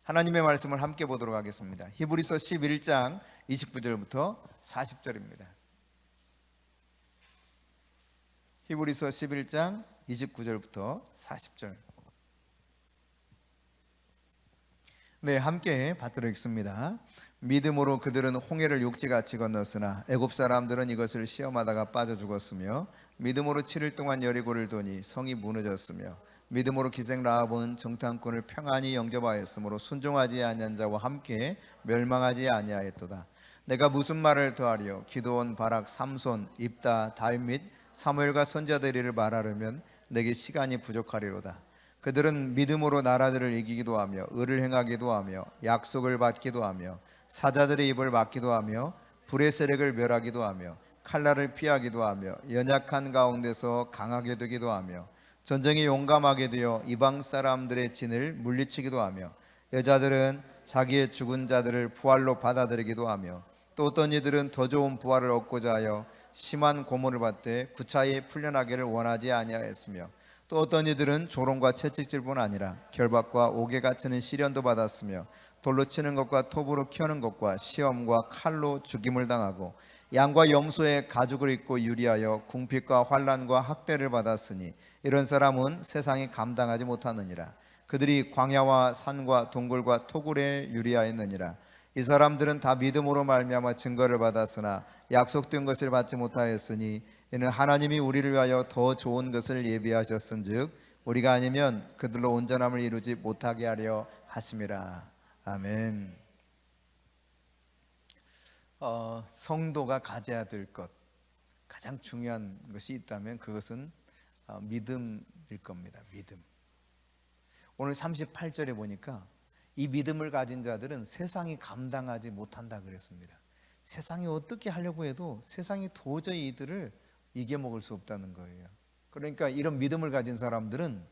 하나님의 말씀을 함께 보도록 하겠습니다. 히브리서 11장 29절부터 40절입니다. 히브리서 11장 29절부터 40절. 네, 함께 받들어 읽습니다. 믿음으로 그들은 홍해를 육지같이 건넜으나 애굽 사람들은 이것을 시험하다가 빠져 죽었으며 믿음으로 7일 동안 여리고를 도니 성이 무너졌으며 믿음으로 기생 라합은 정탐꾼을 평안히 영접하였으므로 순종하지 아니한 자와 함께 멸망하지 아니하였도다. 내가 무슨 말을 더하리요? 기드온, 바락, 삼손, 입다, 다윗 및 사무엘과 선지자들을 말하려면 내게 시간이 부족하리로다. 그들은 믿음으로 나라들을 이기기도 하며 의를 행하기도 하며 약속을 받기도 하며 사자들의 입을 막기도 하며 불의 세력을 멸하기도 하며 칼날을 피하기도 하며 연약한 가운데서 강하게 되기도 하며 전쟁에 용감하게 되어 이방 사람들의 진을 물리치기도 하며 여자들은 자기의 죽은 자들을 부활로 받아들이기도 하며 또 어떤 이들은 더 좋은 부활을 얻고자 하여 심한 고문을 받되 구차히 풀려나기를 원하지 아니하였으며 또 어떤 이들은 조롱과 채찍질뿐 아니라 결박과 옥에 갇히는 시련도 받았으며 돌로 치는 것과 톱으로 켜는 것과 시험과 칼로 죽임을 당하고 양과 염소의 가죽을 입고 유리하여 궁핍과 환난과 학대를 받았으니 이런 사람은 세상이 감당하지 못하느니라. 그들이 광야와 산과 동굴과 토굴에 유리하였느니라. 이 사람들은 다 믿음으로 말미암아 증거를 받았으나 약속된 것을 받지 못하였으니 이는 하나님이 우리를 위하여 더 좋은 것을 예비하셨은즉 우리가 아니면 그들로 온전함을 이루지 못하게 하려 하심이라. 아멘. 성도가 가져야 될 것, 가장 중요한 것이 있다면 그것은 믿음일 겁니다. 믿음. 오늘 38절에 보니까 이 믿음을 가진 자들은 세상이 감당하지 못한다 그랬습니다. 세상이 어떻게 하려고 해도 세상이 도저히 이들을 이겨먹을 수 없다는 거예요. 그러니까 이런 믿음을 가진 사람들은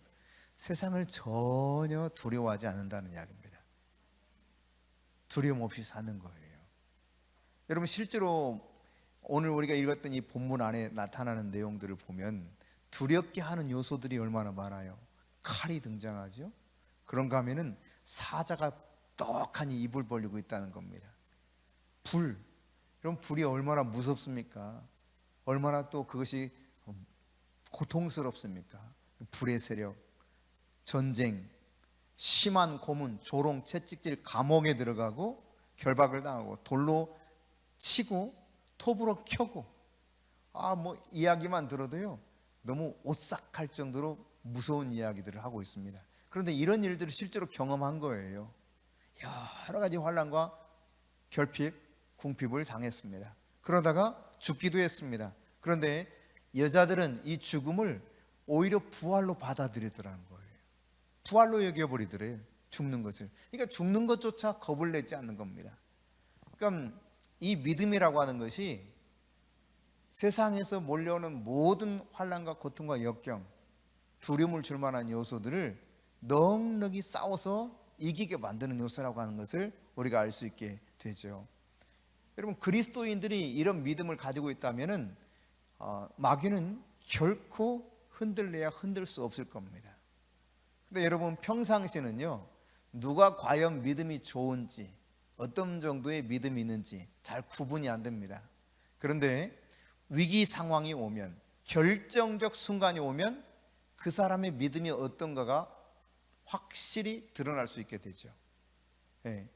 세상을 전혀 두려워하지 않는다는 이야기입니다. 두려움 없이 사는 거예요. 여러분, 실제로 오늘 우리가 읽었던 이 본문 안에 나타나는 내용들을 보면 두렵게 하는 요소들이 얼마나 많아요. 칼이 등장하죠. 그런가 하면은 사자가 떡하니 입을 벌리고 있다는 겁니다. 불, 여러분, 불이 얼마나 무섭습니까? 얼마나 또 그것이 고통스럽습니까? 불의 세력, 전쟁, 심한 고문, 조롱, 채찍질, 감옥에 들어가고 결박을 당하고 돌로 치고 톱으로 켜고, 이야기만 들어도요 너무 오싹할 정도로 무서운 이야기들을 하고 있습니다. 그런데 이런 일들을 실제로 경험한 거예요. 여러 가지 환난과 결핍, 궁핍을 당했습니다. 그러다가 죽기도 했습니다. 그런데 여자들은 이 죽음을 오히려 부활로 받아들이더라는 거예요. 부활로 여겨버리더래요, 죽는 것을. 그러니까 죽는 것조차 겁을 내지 않는 겁니다. 그러니까 이 믿음이라고 하는 것이 세상에서 몰려오는 모든 환난과 고통과 역경, 두려움을 줄 만한 요소들을 넉넉히 싸워서 이기게 만드는 요소라고 하는 것을 우리가 알 수 있게 되죠. 여러분, 그리스도인들이 이런 믿음을 가지고 있다면 마귀는 결코 흔들려야 흔들 수 없을 겁니다. 근데 여러분, 평상시는요 누가 과연 믿음이 좋은지, 어떤 정도의 믿음이 있는지 잘 구분이 안 됩니다. 그런데 위기 상황이 오면, 결정적 순간이 오면 그 사람의 믿음이 어떤가가 확실히 드러날 수 있게 되죠. 네.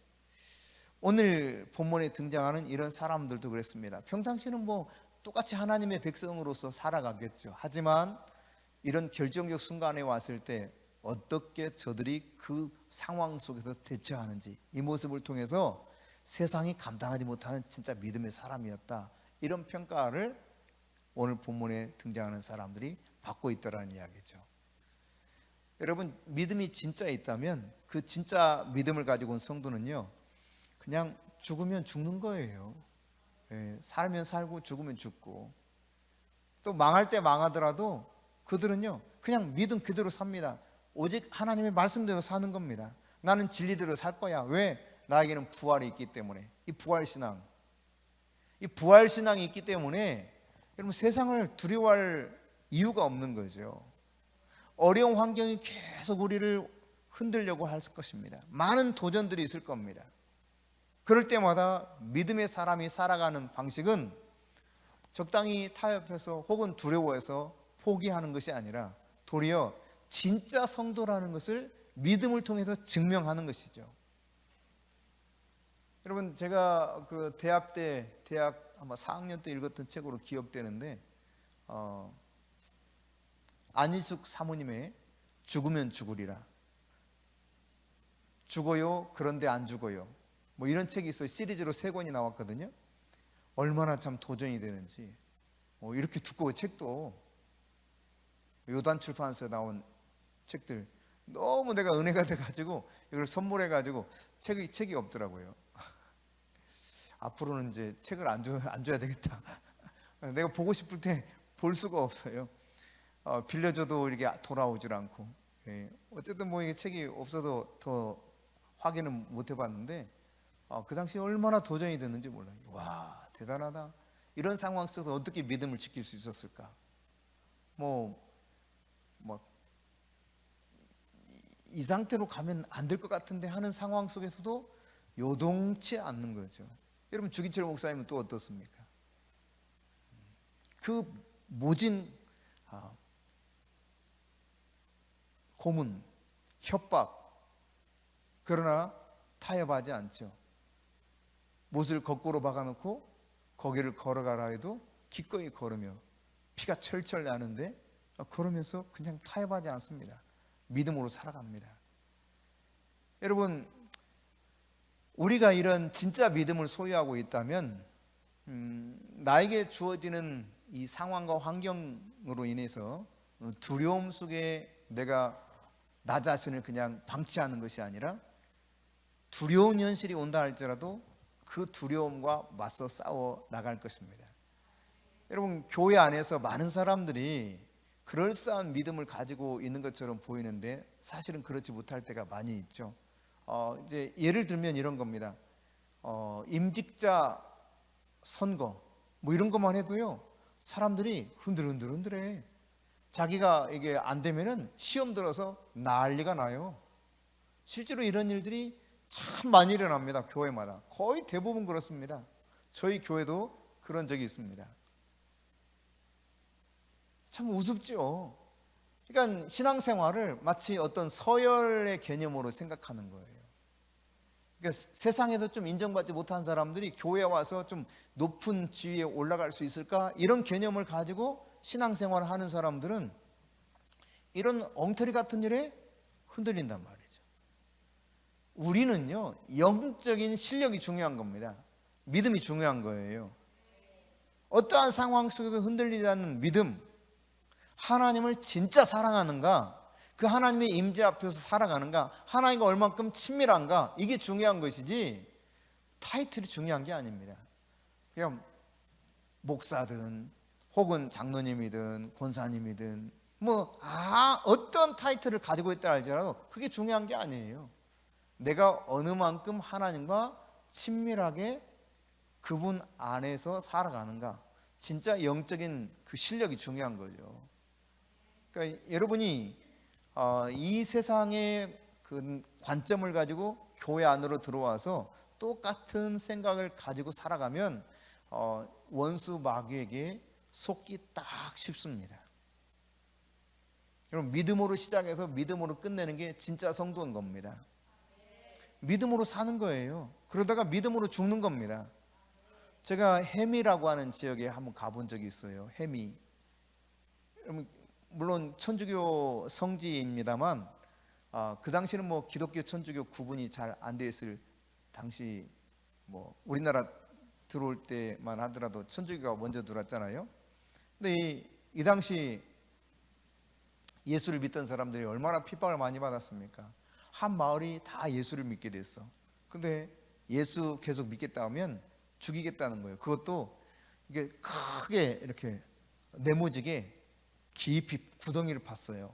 오늘 본문에 등장하는 이런 사람들도 그랬습니다. 평상시는 똑같이 하나님의 백성으로서 살아가겠죠. 하지만 이런 결정적 순간에 왔을 때 어떻게 저들이 그 상황 속에서 대처하는지, 이 모습을 통해서 세상이 감당하지 못하는 진짜 믿음의 사람이었다, 이런 평가를 오늘 본문에 등장하는 사람들이 받고 있다는 이야기죠. 여러분, 믿음이 진짜 있다면 그 진짜 믿음을 가지고 온 성도는요 그냥 죽으면 죽는 거예요. 살면 살고 죽으면 죽고, 또 망할 때 망하더라도 그들은요 그냥 믿음 그대로 삽니다. 오직 하나님의 말씀대로 사는 겁니다. 나는 진리대로 살 거야. 왜? 나에게는 부활이 있기 때문에. 이 부활신앙, 이 부활신앙이 있기 때문에 여러분 세상을 두려워할 이유가 없는 거죠. 어려운 환경이 계속 우리를 흔들려고 할 것입니다. 많은 도전들이 있을 겁니다. 그럴 때마다 믿음의 사람이 살아가는 방식은 적당히 타협해서 혹은 두려워해서 포기하는 것이 아니라 도리어 진짜 성도라는 것을 믿음을 통해서 증명하는 것이죠. 여러분, 제가 그 대학 아마 4학년 때 읽었던 책으로 기억되는데 안희숙 사모님의 죽으면 죽으리라, 죽어요 그런데 안 죽어요, 뭐 이런 책이 있어요. 시리즈로 3권이 나왔거든요. 얼마나 참 도전이 되는지. 이렇게 두꺼운 책도, 요단 출판사에 나온 책들, 너무 내가 은혜가 돼가지고 이걸 선물해가지고 책이 없더라고요. 앞으로는 이제 책을 안 줘야 되겠다. 내가 보고 싶을 때 볼 수가 없어요. 빌려줘도 이렇게 돌아오질 않고. 어쨌든 뭐 이게 책이 없어서 더 확인은 못 해봤는데 그 당시에 얼마나 도전이 됐는지 몰라요. 와, 대단하다. 이런 상황 속에서 어떻게 믿음을 지킬 수 있었을까? 이 상태로 가면 안 될 것 같은데 하는 상황 속에서도 요동치 않는 거죠. 여러분, 주기철 목사님은 또 어떻습니까? 그 모진 고문, 협박, 그러나 타협하지 않죠. 못을 거꾸로 박아놓고 거기를 걸어가라 해도 기꺼이 걸으며 피가 철철 나는데 걸으면서 그냥 타협하지 않습니다. 믿음으로 살아갑니다. 여러분, 우리가 이런 진짜 믿음을 소유하고 있다면 나에게 주어지는 이 상황과 환경으로 인해서 두려움 속에 내가 나 자신을 그냥 방치하는 것이 아니라 두려운 현실이 온다 할지라도 그 두려움과 맞서 싸워 나갈 것입니다. 여러분, 교회 안에서 많은 사람들이 그럴싸한 믿음을 가지고 있는 것처럼 보이는데 사실은 그렇지 못할 때가 많이 있죠. 이제 예를 들면 이런 겁니다. 임직자 선거 뭐 이런 것만 해도요, 사람들이 흔들흔들해. 자기가 이게 안 되면은 시험 들어서 난리가 나요. 실제로 이런 일들이 참 많이 일어납니다. 교회마다 거의 대부분 그렇습니다. 저희 교회도 그런 적이 있습니다. 참 우습죠. 그러니까 신앙생활을 마치 어떤 서열의 개념으로 생각하는 거예요. 그러니까 세상에서 좀 인정받지 못한 사람들이 교회에 와서 좀 높은 지위에 올라갈 수 있을까? 이런 개념을 가지고 신앙생활을 하는 사람들은 이런 엉터리 같은 일에 흔들린단 말이죠. 우리는요, 영적인 실력이 중요한 겁니다. 믿음이 중요한 거예요. 어떠한 상황 속에서 흔들리지 않는 믿음, 하나님을 진짜 사랑하는가, 그 하나님의 임재 앞에서 살아가는가, 하나님과 얼만큼 친밀한가, 이게 중요한 것이지 타이틀이 중요한 게 아닙니다. 그냥 목사든 혹은 장로님이든 권사님이든 어떤 타이틀을 가지고 있다 할지라도 그게 중요한 게 아니에요. 내가 어느 만큼 하나님과 친밀하게 그분 안에서 살아가는가, 진짜 영적인 그 실력이 중요한 거죠. 그러니까 여러분이 이 세상의 그 관점을 가지고 교회 안으로 들어와서 똑같은 생각을 가지고 살아가면 원수 마귀에게 속기 딱 쉽습니다. 여러분, 믿음으로 시작해서 믿음으로 끝내는 게 진짜 성도인 겁니다. 믿음으로 사는 거예요. 그러다가 믿음으로 죽는 겁니다. 제가 해미라고 하는 지역에 한번 가본 적이 있어요. 해미. 물론 천주교 성지입니다만 그 당시는 뭐 기독교 천주교 구분이 잘 안 돼 있을 당시, 뭐 우리나라 들어올 때만 하더라도 천주교가 먼저 들어왔잖아요. 근데 이 당시 예수를 믿던 사람들이 얼마나 핍박을 많이 받았습니까? 한 마을이 다 예수를 믿게 됐어. 근데 예수 계속 믿겠다 하면 죽이겠다는 거예요. 그것도 이게 크게 이렇게 네모지게 깊이 구덩이를 팠어요.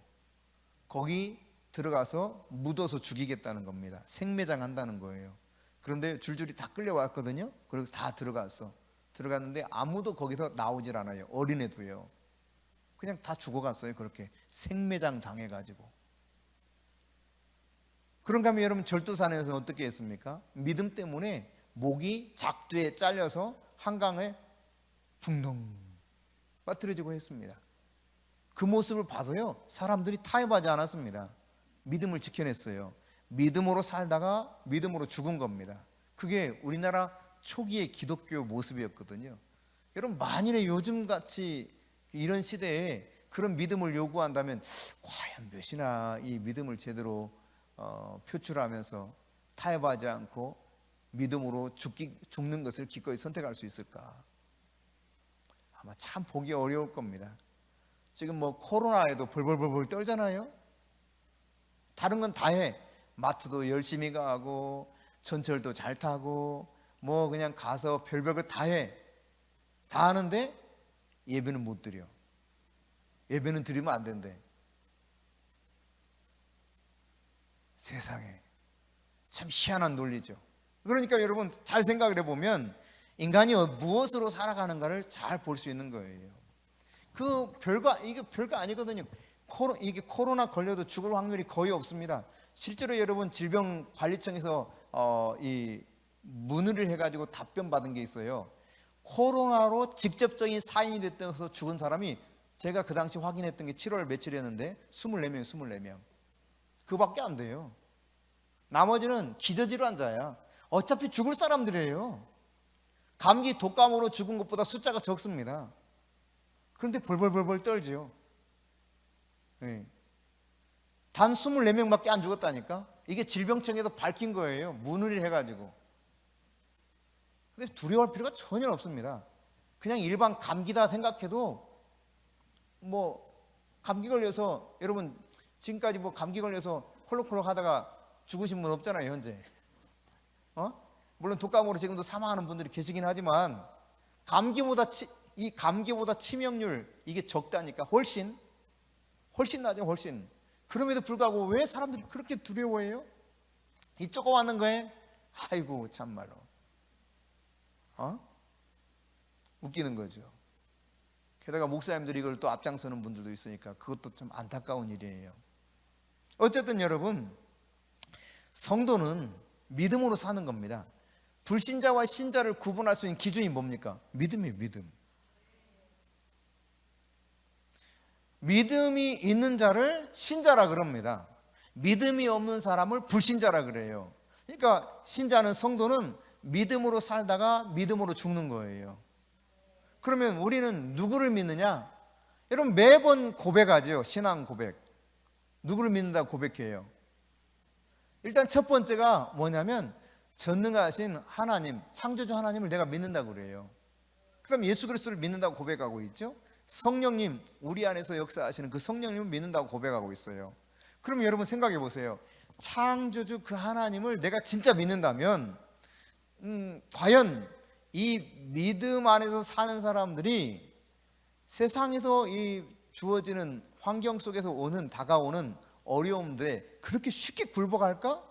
거기 들어가서 묻어서 죽이겠다는 겁니다. 생매장 한다는 거예요. 그런데 줄줄이 다 끌려왔거든요. 그리고 다 들어갔는데 아무도 거기서 나오질 않아요. 어린애도요. 그냥 다 죽어갔어요. 그렇게 생매장 당해가지고. 그런가 하면 여러분 절도사내에서는 어떻게 했습니까? 믿음 때문에 목이 작두에 잘려서 한강에 붕덩 빠뜨려지고 했습니다. 그 모습을 봐도요, 사람들이 타협하지 않았습니다. 믿음을 지켜냈어요. 믿음으로 살다가 믿음으로 죽은 겁니다. 그게 우리나라 초기의 기독교 모습이었거든요. 여러분, 만일에 요즘같이 이런 시대에 그런 믿음을 요구한다면 과연 몇이나 이 믿음을 제대로 표출하면서 타협하지 않고 믿음으로 죽는 것을 기꺼이 선택할 수 있을까? 아마 참 보기 어려울 겁니다. 지금 뭐 코로나에도 벌벌벌벌 떨잖아요. 다른 건 다 해. 마트도 열심히 가고 전철도 잘 타고 뭐 그냥 가서 별별 거 다 해. 다 하는데 예배는 못 드려. 예배는 드리면 안 된대. 세상에 참 희한한 논리죠. 그러니까 여러분 잘 생각을 해보면 인간이 무엇으로 살아가는가를 잘 볼 수 있는 거예요. 이게 별거 아니거든요. 이게 코로나 걸려도 죽을 확률이 거의 없습니다. 실제로 여러분 질병관리청에서 이 문의를 해가지고 답변 받은 게 있어요. 코로나로 직접적인 사인이 됐다고 죽은 사람이 제가 그 당시 확인했던 게 7월 며칠이었는데 24명. 그밖에 안 돼요. 나머지는 기저질환자야. 어차피 죽을 사람들이에요. 감기 독감으로 죽은 것보다 숫자가 적습니다. 그런데 벌벌벌벌 떨지요. 네. 단 24명밖에 안 죽었다니까. 이게 질병청에도 밝힌 거예요. 문의를 해가지고. 근데 두려워할 필요가 전혀 없습니다. 그냥 일반 감기다 생각해도 뭐 감기 걸려서 여러분 지금까지 뭐 감기 걸려서 콜록콜록 하다가 죽으신 분 없잖아요, 현재. 물론 독감으로 지금도 사망하는 분들이 계시긴 하지만 이 감기보다 치명률 이게 적다니까. 훨씬 나죠, 훨씬. 그럼에도 불구하고 왜 사람들이 그렇게 두려워해요? 이 조그마한 거에 아이고 참말로 웃기는 거죠. 게다가 목사님들이 이걸 또 앞장서는 분들도 있으니까 그것도 참 안타까운 일이에요. 어쨌든 여러분, 성도는 믿음으로 사는 겁니다. 불신자와 신자를 구분할 수 있는 기준이 뭡니까? 믿음이에요, 믿음. 믿음이 있는 자를 신자라 그럽니다. 믿음이 없는 사람을 불신자라 그래요. 그러니까 신자는, 성도는 믿음으로 살다가 믿음으로 죽는 거예요. 그러면 우리는 누구를 믿느냐? 여러분 매번 고백하죠. 신앙 고백. 누구를 믿는다고 고백해요? 일단 첫 번째가 뭐냐면 전능하신 하나님, 창조주 하나님을 내가 믿는다고 그래요. 그 다음에 예수 그리스도를 믿는다고 고백하고 있죠. 성령님, 우리 안에서 역사하시는 그 성령님을 믿는다고 고백하고 있어요. 그럼 여러분 생각해 보세요. 창조주 그 하나님을 내가 진짜 믿는다면 과연 이 믿음 안에서 사는 사람들이 세상에서 이 주어지는 환경 속에서 다가오는 어려움들에 그렇게 쉽게 굴복할까?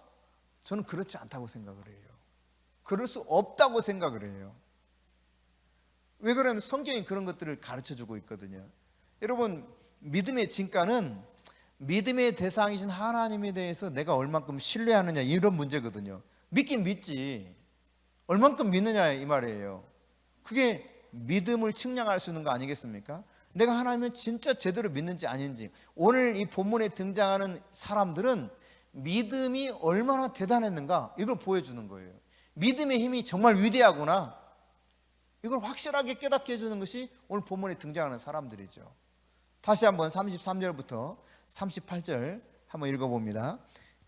저는 그렇지 않다고 생각을 해요. 그럴 수 없다고 생각을 해요. 왜 그러냐면 성경이 그런 것들을 가르쳐주고 있거든요. 여러분, 믿음의 진가는 믿음의 대상이신 하나님에 대해서 내가 얼만큼 신뢰하느냐, 이런 문제거든요. 믿긴 믿지, 얼만큼 믿느냐 이 말이에요. 그게 믿음을 측량할 수 있는 거 아니겠습니까? 내가 하나님을 진짜 제대로 믿는지 아닌지. 오늘 이 본문에 등장하는 사람들은 믿음이 얼마나 대단했는가, 이걸 보여주는 거예요. 믿음의 힘이 정말 위대하구나, 이걸 확실하게 깨닫게 해주는 것이 오늘 본문에 등장하는 사람들이죠. 다시 한번 33절부터 38절 한번 읽어봅니다.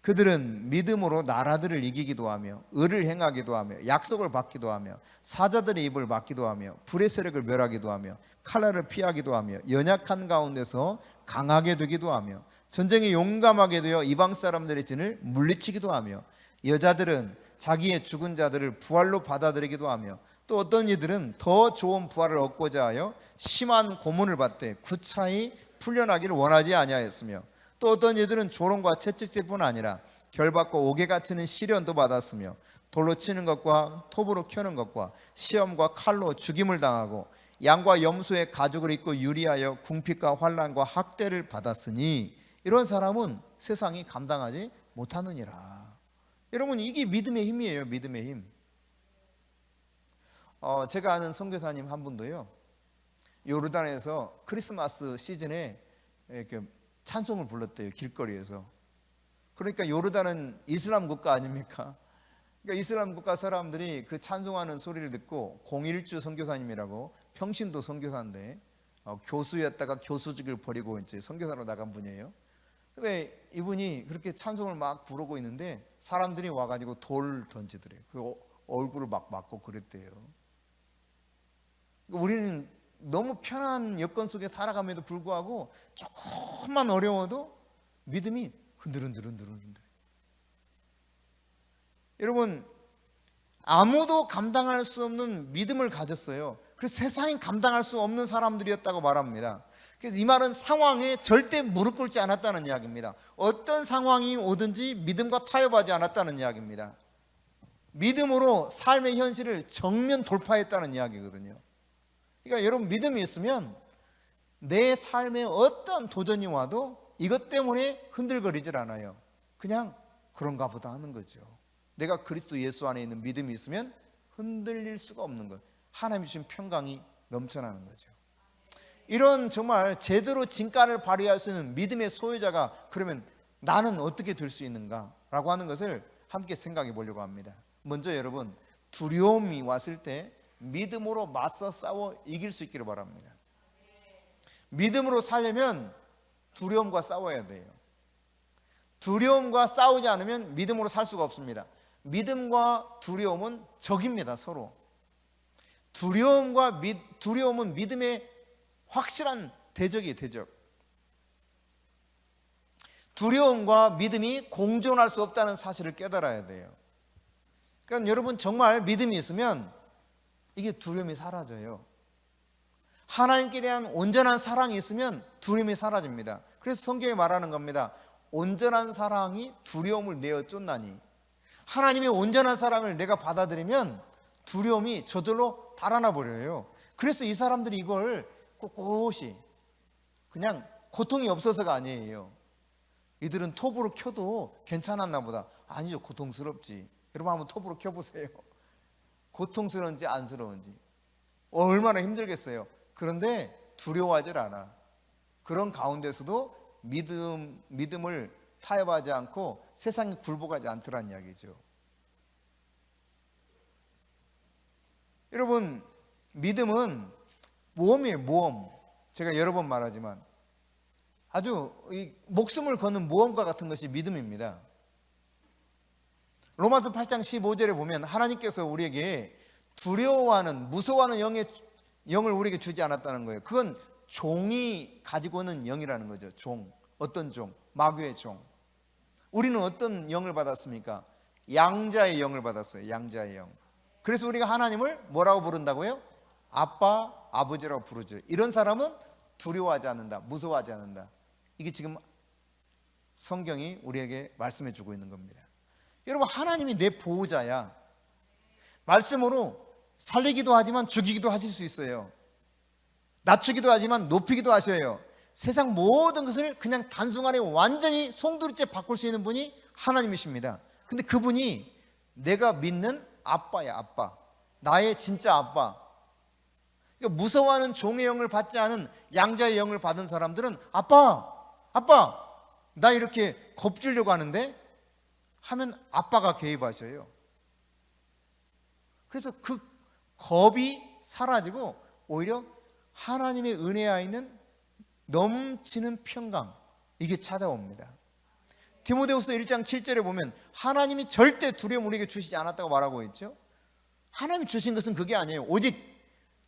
그들은 믿음으로 나라들을 이기기도 하며 의를 행하기도 하며 약속을 받기도 하며 사자들의 입을 막기도 하며 불의 세력을 멸하기도 하며 칼날을 피하기도 하며 연약한 가운데서 강하게 되기도 하며 전쟁에 용감하게 되어 이방 사람들의 진을 물리치기도 하며 여자들은 자기의 죽은 자들을 부활로 받아들이기도 하며 또 어떤 이들은 더 좋은 부활을 얻고자 하여 심한 고문을 받되 구차히 풀려나기를 원하지 아니하였으며 또 어떤 이들은 조롱과 채찍질뿐 아니라 결박과 옥에 갇히는 시련도 받았으며 돌로 치는 것과 톱으로 켜는 것과 시험과 칼로 죽임을 당하고 양과 염소의 가죽을 입고 유리하여 궁핍과 환난과 학대를 받았으니 이런 사람은 세상이 감당하지 못하느니라. 여러분, 이게 믿음의 힘이에요. 믿음의 힘. 제가 아는 선교사님 한 분도요, 요르단에서 크리스마스 시즌에 이렇게 찬송을 불렀대요. 길거리에서. 그러니까 요르단은 이슬람 국가 아닙니까? 그러니까 이슬람 국가 사람들이 그 찬송하는 소리를 듣고, 공일주 선교사님이라고, 평신도 선교사인데 교수였다가 교수직을 버리고 이제 선교사로 나간 분이에요. 근데 이분이 그렇게 찬송을 막 부르고 있는데 사람들이 와가지고 돌 던지더래요. 그 얼굴을 막 맞고 그랬대요. 우리는 너무 편한 여건 속에 살아감에도 불구하고 조금만 어려워도 믿음이 흔들흔들. 여러분, 아무도 감당할 수 없는 믿음을 가졌어요. 그래서 세상이 감당할 수 없는 사람들이었다고 말합니다. 그래서 이 말은 상황에 절대 무릎 꿇지 않았다는 이야기입니다. 어떤 상황이 오든지 믿음과 타협하지 않았다는 이야기입니다. 믿음으로 삶의 현실을 정면 돌파했다는 이야기거든요. 그러니까 여러분, 믿음이 있으면 내 삶에 어떤 도전이 와도 이것 때문에 흔들거리질 않아요. 그냥 그런가 보다 하는 거죠. 내가 그리스도 예수 안에 있는 믿음이 있으면 흔들릴 수가 없는 거예요. 하나님이 주신 평강이 넘쳐나는 거죠. 이런 정말 제대로 진가를 발휘할 수 있는 믿음의 소유자가 그러면 나는 어떻게 될 수 있는가 라고 하는 것을 함께 생각해 보려고 합니다. 먼저 여러분, 두려움이 왔을 때 믿음으로 맞서 싸워 이길 수 있기를 바랍니다. 믿음으로 살려면 두려움과 싸워야 돼요. 두려움과 싸우지 않으면 믿음으로 살 수가 없습니다. 믿음과 두려움은 적입니다. 서로. 두려움은 믿음의 확실한 대적이에요. 대적. 두려움과 믿음이 공존할 수 없다는 사실을 깨달아야 돼요. 그러니까 여러분, 정말 믿음이 있으면 이게 두려움이 사라져요. 하나님께 대한 온전한 사랑이 있으면 두려움이 사라집니다. 그래서 성경에 말하는 겁니다. 온전한 사랑이 두려움을 내어 쫓나니. 하나님의 온전한 사랑을 내가 받아들이면 두려움이 저절로 달아나 버려요. 그래서 이 사람들이 이걸 꼿꼿이, 그냥 고통이 없어서가 아니에요. 이들은 톱으로 켜도 괜찮았나 보다. 아니죠. 고통스럽지. 여러분, 한번 톱으로 켜보세요. 고통스러운지 안쓰러운지 얼마나 힘들겠어요. 그런데 두려워하질 않아. 그런 가운데서도 믿음을 타협하지 않고 세상에 굴복하지 않더란 이야기죠. 여러분, 믿음은 모험이에요. 모험. 제가 여러 번 말하지만 아주 목숨을 거는 모험과 같은 것이 믿음입니다. 로마서 8장 15절에 보면 하나님께서 우리에게 두려워하는, 무서워하는 영을 우리에게 주지 않았다는 거예요. 그건 종이 가지고 있는 영이라는 거죠. 종. 어떤 종? 마귀의 종. 우리는 어떤 영을 받았습니까? 양자의 영을 받았어요. 양자의 영. 그래서 우리가 하나님을 뭐라고 부른다고요? 아빠, 아버지라고 부르죠. 이런 사람은 두려워하지 않는다. 무서워하지 않는다. 이게 지금 성경이 우리에게 말씀해 주고 있는 겁니다. 여러분, 하나님이 내 보호자야. 말씀으로 살리기도 하지만 죽이기도 하실 수 있어요. 낮추기도 하지만 높이기도 하셔요. 세상 모든 것을 그냥 단순간에 완전히 송두리째 바꿀 수 있는 분이 하나님이십니다. 근데 그분이 내가 믿는 아빠야. 아빠. 나의 진짜 아빠. 그러니까 무서워하는 종의 영을 받지 않은 양자의 영을 받은 사람들은 아빠, 나 이렇게 겁주려고 하는데 하면 아빠가 개입하셔요. 그래서 그 겁이 사라지고 오히려 하나님의 은혜에 있는 넘치는 평강, 이게 찾아옵니다. 디모데후서 1장 7절에 보면 하나님이 절대 두려움 우리에게 주시지 않았다고 말하고 있죠. 하나님이 주신 것은 그게 아니에요. 오직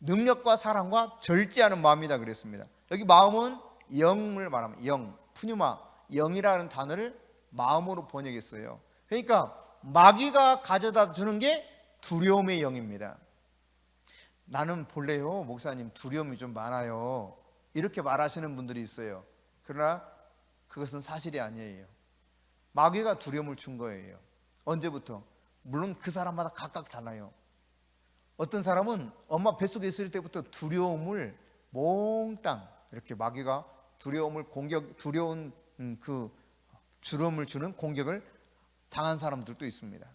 능력과 사랑과 절제하는 마음이다 그랬습니다. 여기 마음은 영을 말합니다. 영, 푸뉴마, 영이라는 단어를 마음으로 번역했어요. 그러니까 마귀가 가져다 주는 게 두려움의 영입니다. 나는 본래요, 목사님, 두려움이 좀 많아요. 이렇게 말하시는 분들이 있어요. 그러나 그것은 사실이 아니에요. 마귀가 두려움을 준 거예요. 언제부터? 물론 그 사람마다 각각 달라요. 어떤 사람은 엄마 뱃속에 있을 때부터 두려움을 몽땅 이렇게 마귀가 두려운 그 주름을 주는 공격을 당한 사람들도 있습니다.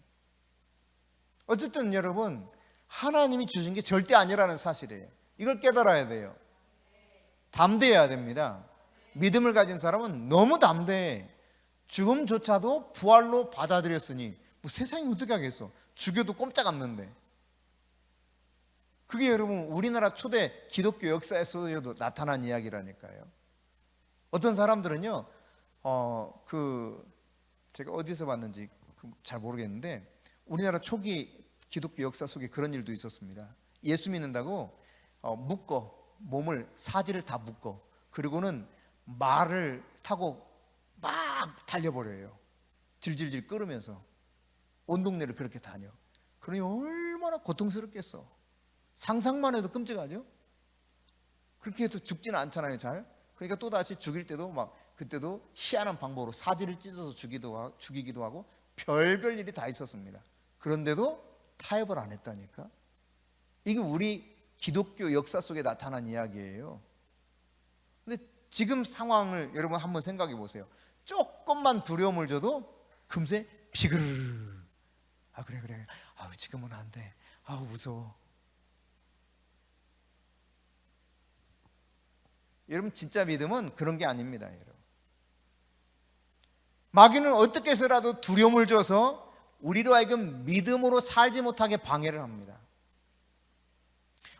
어쨌든 여러분, 하나님이 주신 게 절대 아니라는 사실이에요. 이걸 깨달아야 돼요. 담대해야 됩니다. 믿음을 가진 사람은 너무 담대해. 죽음조차도 부활로 받아들였으니 뭐 세상이 어떻게 하겠어. 죽여도 꼼짝 않는데. 그게 여러분 우리나라 초대 기독교 역사에서도 나타난 이야기라니까요. 어떤 사람들은요, 제가 어디서 봤는지 잘 모르겠는데, 우리나라 초기 기독교 역사 속에 그런 일도 있었습니다. 예수 믿는다고 몸을 사지를 다 묶어, 그리고는 말을 타고 막 달려버려요. 질질질 끓으면서 온 동네를 그렇게 다녀. 그러니 얼마나 고통스럽겠어. 상상만 해도 끔찍하죠. 그렇게 해도 죽지는 않잖아요, 잘. 그러니까 또다시 죽일 때도 그때도 희한한 방법으로 사지를 찢어서 죽이기도 하고 별별 일이 다 있었습니다. 그런데도 타협을 안 했다니까. 이게 우리 기독교 역사 속에 나타난 이야기예요. 근데 지금 상황을 여러분 한번 생각해 보세요. 조금만 두려움을 줘도 금세 비그르르. 그래. 지금은 안 돼. 무서워. 여러분, 진짜 믿음은 그런 게 아닙니다. 여러분, 마귀는 어떻게 해서라도 두려움을 줘서 우리로 하여금 믿음으로 살지 못하게 방해를 합니다.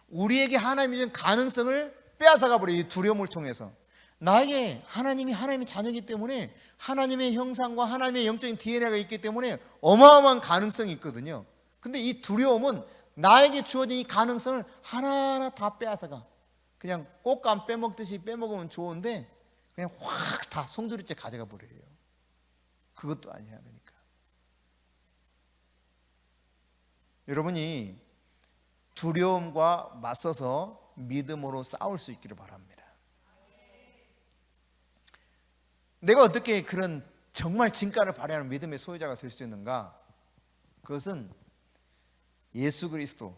우리에게 하나님이 준 가능성을 빼앗아가 버려요. 이 두려움을 통해서. 나에게 하나님의 자녀이기 때문에 하나님의 형상과 하나님의 영적인 DNA가 있기 때문에 어마어마한 가능성이 있거든요. 근데 이 두려움은 나에게 주어진 이 가능성을 하나하나 다 빼앗아가. 그냥 꽃감 빼먹듯이 빼먹으면 좋은데 그냥 확 다 송두리째 가져가 버려요. 그것도 아니야. 그러니까 여러분이 두려움과 맞서서 믿음으로 싸울 수 있기를 바랍니다. 내가 어떻게 그런 정말 진가를 발휘하는 믿음의 소유자가 될 수 있는가? 그것은 예수 그리스도,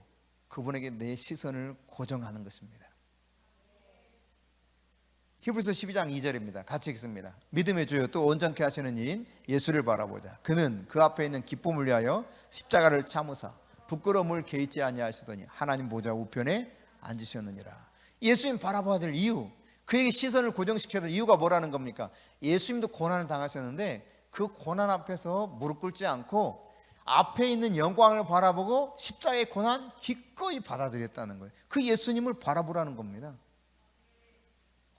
그분에게 내 시선을 고정하는 것입니다. 히브리서 12장 2절입니다. 같이 읽습니다. 믿음의 주요 또 온전케 하시는 이인 예수를 바라보자. 그는 그 앞에 있는 기쁨을 위하여 십자가를 참으사 부끄러움을 개의치 아니하시더니 하나님 보좌 우편에 앉으셨느니라. 예수님 바라봐야 될 이유, 그에게 시선을 고정시켜야 될 이유가 뭐라는 겁니까? 예수님도 고난을 당하셨는데 그 고난 앞에서 무릎 꿇지 않고 앞에 있는 영광을 바라보고 십자가의 고난 기꺼이 받아들였다는 거예요. 그 예수님을 바라보라는 겁니다.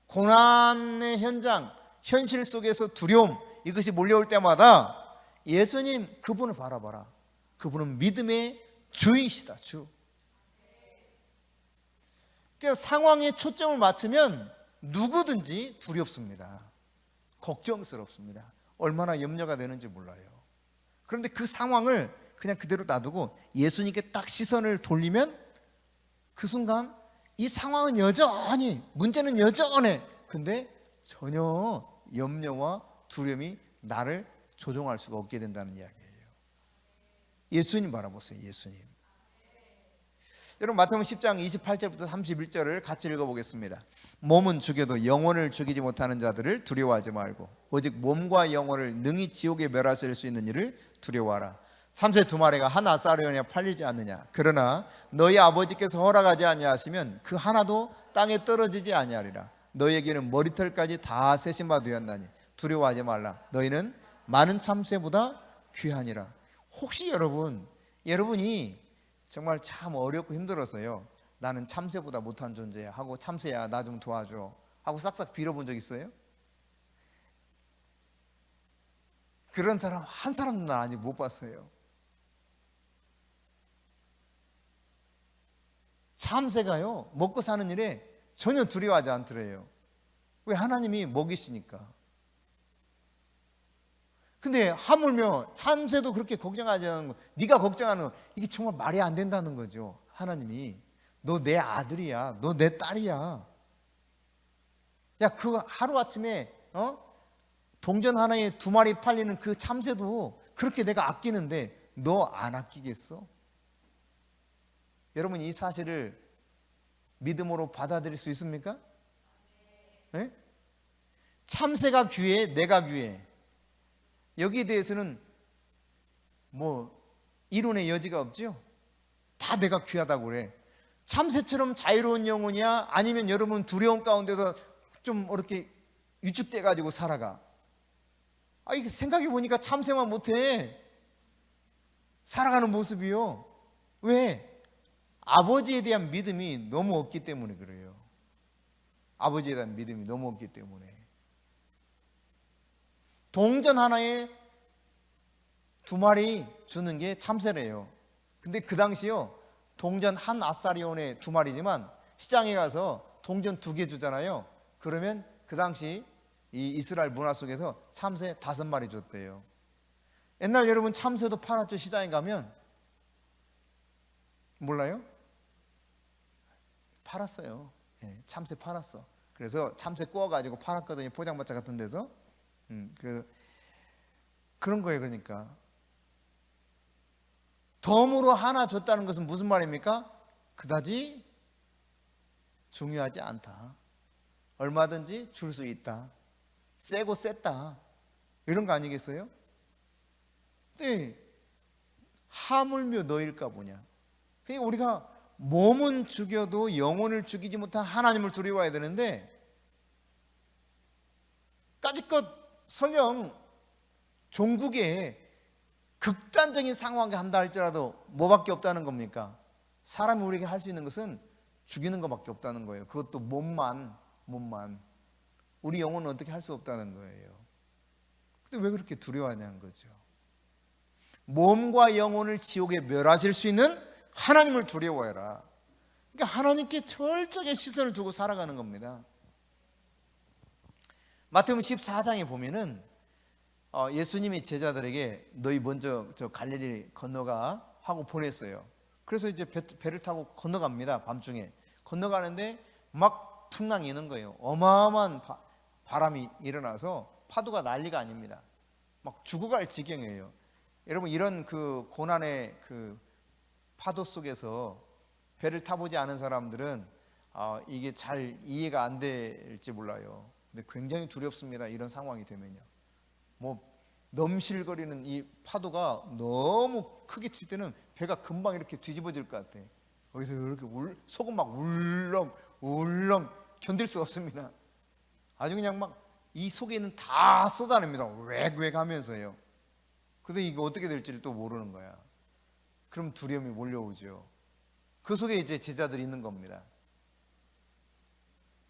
고난의 현장, 현실 속에서 두려움, 이것이 몰려올 때마다 예수님, 그분을 바라봐라. 그분은 믿음의 주이시다. 주. 그러니까 상황에 초점을 맞추면 누구든지 두렵습니다. 걱정스럽습니다. 얼마나 염려가 되는지 몰라요. 그런데 그 상황을 그냥 그대로 놔두고 예수님께 딱 시선을 돌리면 그 순간 이 상황은 여전히, 문제는 여전해. 근데 전혀 염려와 두려움이 나를 조종할 수가 없게 된다는 이야기예요. 예수님 바라보세요. 예수님. 여러분, 마태복음 10장 28절부터 31절을 같이 읽어보겠습니다. 몸은 죽여도 영혼을 죽이지 못하는 자들을 두려워하지 말고 오직 몸과 영혼을 능히 지옥에 멸하실 수 있는 이를 두려워하라. 참새 두 마리가 한 아사리온에 팔리지 않느냐. 그러나 너희 아버지께서 허락하지 아니하시면 그 하나도 땅에 떨어지지 아니하리라. 너희에게는 머리털까지 다 세신 바 되었나니 두려워하지 말라. 너희는 많은 참새보다 귀하니라. 혹시 여러분이 정말 참 어렵고 힘들어서요, 나는 참새보다 못한 존재야 하고, 참새야 나 좀 도와줘 하고 싹싹 빌어본 적 있어요? 그런 사람 한 사람도 나 아직 못 봤어요. 참새가요, 먹고 사는 일에 전혀 두려워하지 않더래요. 왜? 하나님이 먹이시니까. 근데 하물며 참새도 그렇게 걱정하지 않는 거, 네가 걱정하는 거, 이게 정말 말이 안 된다는 거죠. 하나님이 너 내 아들이야, 너 내 딸이야. 야, 그거 하루아침에 동전 하나에 2마리 팔리는 그 참새도 그렇게 내가 아끼는데 너 안 아끼겠어? 여러분, 이 사실을 믿음으로 받아들일 수 있습니까? 네? 참새가 귀해, 내가 귀해. 여기에 대해서는 뭐 이론의 여지가 없죠. 다 내가 귀하다고 그래. 참새처럼 자유로운 영혼이야? 아니면 여러분 두려움 가운데서 좀 이렇게 위축돼 가지고 살아가? 이게 생각해 보니까 참새만 못해. 살아가는 모습이요. 왜? 아버지에 대한 믿음이 너무 없기 때문에 그래요. 아버지에 대한 믿음이 너무 없기 때문에. 동전 하나에 2마리 주는 게 참새래요. 근데 그 당시요, 동전 한 아사리온에 2마리지만 시장에 가서 동전 2개 주잖아요. 그러면 그 당시 이 이스라엘 문화 속에서 참새 5마리 줬대요. 옛날 여러분 참새도 팔았죠. 시장에 가면. 몰라요? 팔았어요. 참새 팔았어. 그래서 참새 구워가지고 팔았거든요. 포장마차 같은 데서. 그런 거예요. 그러니까 덤으로 하나 줬다는 것은 무슨 말입니까? 그다지 중요하지 않다. 얼마든지 줄 수 있다. 세고 셌다. 이런 거 아니겠어요? 근데 하물며 너일까 보냐. 그러니까 우리가 몸은 죽여도 영혼을 죽이지 못한 하나님을 두려워해야 되는데, 까짓것 설령 종국에 극단적인 상황에 한다 할지라도 뭐밖에 없다는 겁니까? 사람이 우리에게 할 수 있는 것은 죽이는 것밖에 없다는 거예요. 그것도 몸만. 우리 영혼은 어떻게 할 수 없다는 거예요. 근데 왜 그렇게 두려워하냐는 거죠. 몸과 영혼을 지옥에 멸하실 수 있는 하나님을 두려워해라. 그러니까 하나님께 철저하게 시선을 두고 살아가는 겁니다. 마태복음 14장에 보면은 예수님이 제자들에게 너희 먼저 저 갈릴리 건너가 하고 보냈어요. 그래서 이제 배를 타고 건너갑니다. 밤중에 건너가는데 막 풍랑이 있는 거예요. 어마어마한 바람이 일어나서 파도가 난리가 아닙니다. 막 죽어갈 지경이에요. 여러분 이런 그 고난의 그 파도 속에서 배를 타보지 않은 사람들은 이게 잘 이해가 안 될지 몰라요. 근데 굉장히 두렵습니다. 이런 상황이 되면요. 뭐 넘실거리는 이 파도가 너무 크게 칠 때는 배가 금방 이렇게 뒤집어질 것 같아. 거기서 이렇게 속은 막 울렁 견딜 수 없습니다. 아주 그냥 막 이 속에 있는 다 쏟아냅니다. 웩웩 하면서요. 근데 이거 어떻게 될지를 또 모르는 거야. 그럼 두려움이 몰려오죠. 그 속에 이제 제자들이 있는 겁니다.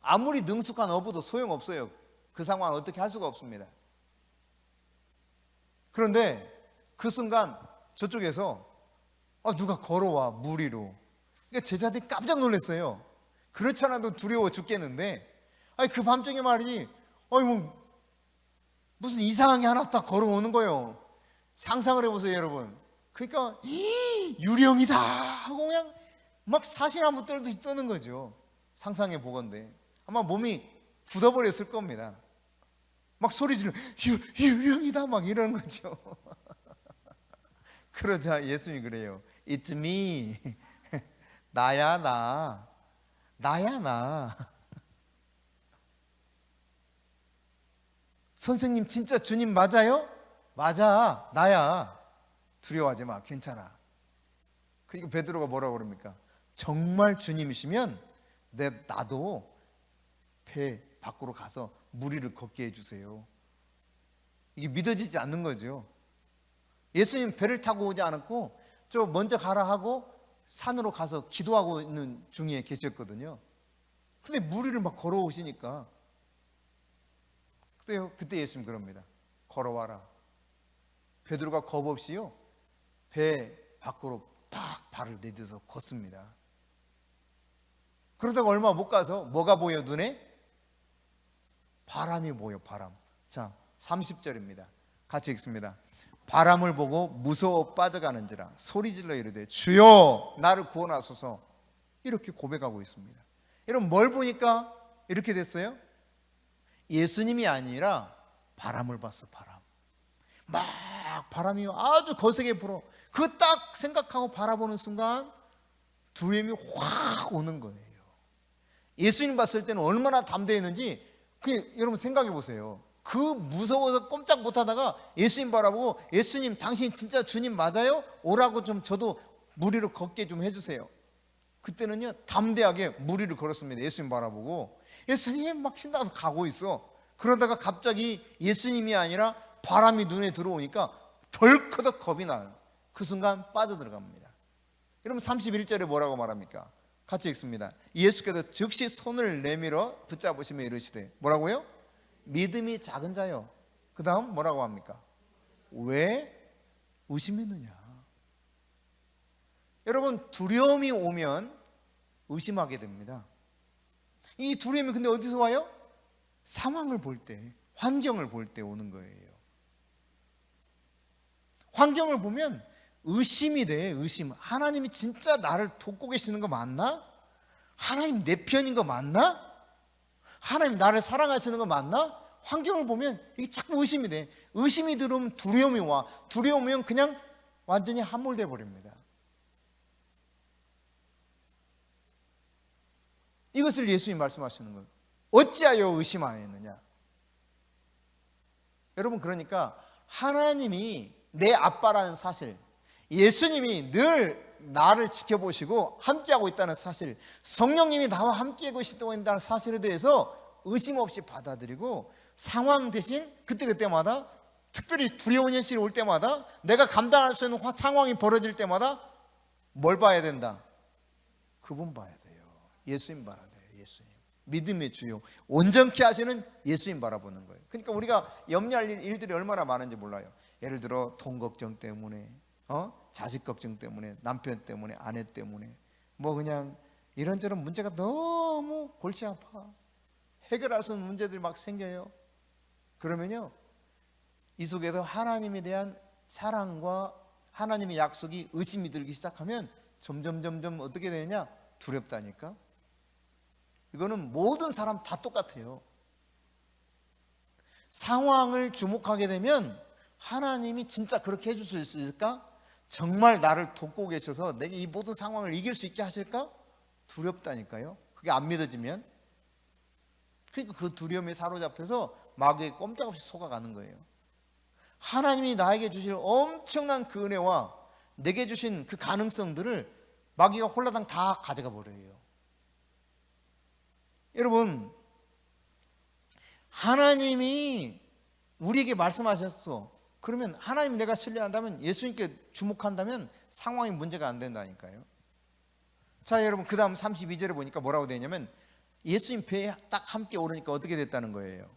아무리 능숙한 어부도 소용없어요. 그 상황을 어떻게 할 수가 없습니다. 그런데 그 순간 저쪽에서 누가 걸어와 물 위로. 그러니까 제자들이 깜짝 놀랐어요. 그렇지 않아도 두려워 죽겠는데 그 밤중에 말이지 뭐 무슨 이상한 게 하나 딱 걸어오는 거예요. 상상을 해보세요 여러분. 그러니까 유령이다 하고 그냥 막 사시나무들도 떠는 거죠. 상상해 보건대 아마 몸이 굳어버렸을 겁니다. 막 소리 지르고 유령이다 막 이러는 거죠. 그러자 예수님이 그래요. It's me. 나야 나. 선생님 진짜 주님 맞아요? 맞아. 나야. 두려워하지 마. 괜찮아. 그러니까 베드로가 뭐라고 그럽니까? 정말 주님이시면 나도 배 밖으로 가서 물 위를 걷게 해주세요. 이게 믿어지지 않는 거죠. 예수님 배를 타고 오지 않았고 저 먼저 가라 하고 산으로 가서 기도하고 있는 중에 계셨거든요. 근데 물 위를 막 걸어오시니까 그때 예수님 그럽니다. 걸어와라. 베드로가 겁 없이요 배 밖으로 딱 발을 내딛어서 걷습니다. 그러다가 얼마 못 가서 뭐가 보여 눈에? 바람이 보여. 바람. 자 30절입니다. 같이 읽습니다. 바람을 보고 무서워 빠져가는지라 소리질러 이르되 주여 나를 구원하소서. 이렇게 고백하고 있습니다. 여러분 뭘 보니까 이렇게 됐어요? 예수님이 아니라 바람을 봤어. 바람. 막 바람이 아주 거세게 불어. 그거 딱 생각하고 바라보는 순간 두려움이 확 오는 거예요. 예수님 봤을 때는 얼마나 담대했는지 여러분 생각해 보세요. 그 무서워서 꼼짝 못하다가 예수님 바라보고 예수님 당신 진짜 주님 맞아요? 오라고 좀 저도 무리로 걷게 좀 해주세요. 그때는요 담대하게 무리를 걸었습니다. 예수님 바라보고 예수님 막 신나서 가고 있어. 그러다가 갑자기 예수님이 아니라 바람이 눈에 들어오니까 덜커덕 겁이 나요. 그 순간 빠져들어갑니다. 여러분 31절에 뭐라고 말합니까? 같이 읽습니다. 예수께서 즉시 손을 내밀어 붙잡으시며 이르시되 뭐라고요? 믿음이 작은 자요. 그 다음 뭐라고 합니까? 왜 의심했느냐? 여러분 두려움이 오면 의심하게 됩니다. 이 두려움이 근데 어디서 와요? 상황을 볼 때, 환경을 볼 때 오는 거예요. 환경을 보면 의심이 돼. 의심. 하나님이 진짜 나를 돕고 계시는 거 맞나? 하나님 내 편인 거 맞나? 하나님 나를 사랑하시는 거 맞나? 환경을 보면 이게 자꾸 의심이 돼. 의심이 들어오면 두려움이 와. 두려우면 그냥 완전히 함몰돼 버립니다. 이것을 예수님이 말씀하시는 거예요. 어찌하여 의심하였느냐? 여러분 그러니까 하나님이 내 아빠라는 사실, 예수님이 늘 나를 지켜보시고 함께하고 있다는 사실, 성령님이 나와 함께하고 있다는 사실에 대해서 의심 없이 받아들이고 상황 대신 그때그때마다 특별히 두려운 현실이 올 때마다 내가 감당할 수 있는 상황이 벌어질 때마다 뭘 봐야 된다? 그분 봐야 돼요. 예수님 봐야 돼요. 예수님. 믿음의 주요 온전케 하시는 예수님 바라보는 거예요. 그러니까 우리가 염려할 일들이 얼마나 많은지 몰라요. 예를 들어 돈 걱정 때문에, 자식 걱정 때문에, 남편 때문에, 아내 때문에 뭐 그냥 이런저런 문제가 너무 골치 아파. 해결할 수 없는 문제들이 막 생겨요. 그러면요 이 속에서 하나님에 대한 사랑과 하나님의 약속이 의심이 들기 시작하면 점점 어떻게 되느냐? 두렵다니까. 이거는 모든 사람 다 똑같아요. 상황을 주목하게 되면 하나님이 진짜 그렇게 해줄 수 있을까? 정말 나를 돕고 계셔서 내가 이 모든 상황을 이길 수 있게 하실까? 두렵다니까요. 그게 안 믿어지면. 그러니까 그 두려움에 사로잡혀서 마귀에 꼼짝없이 속아가는 거예요. 하나님이 나에게 주실 엄청난 그 은혜와 내게 주신 그 가능성들을 마귀가 홀라당 다 가져가 버려요. 여러분 하나님이 우리에게 말씀하셨어. 그러면 하나님 내가 신뢰한다면, 예수님께 주목한다면 상황이 문제가 안 된다니까요. 자 여러분 그 다음 32절에 보니까 뭐라고 되냐면 예수님 배에 딱 함께 오르니까 어떻게 됐다는 거예요?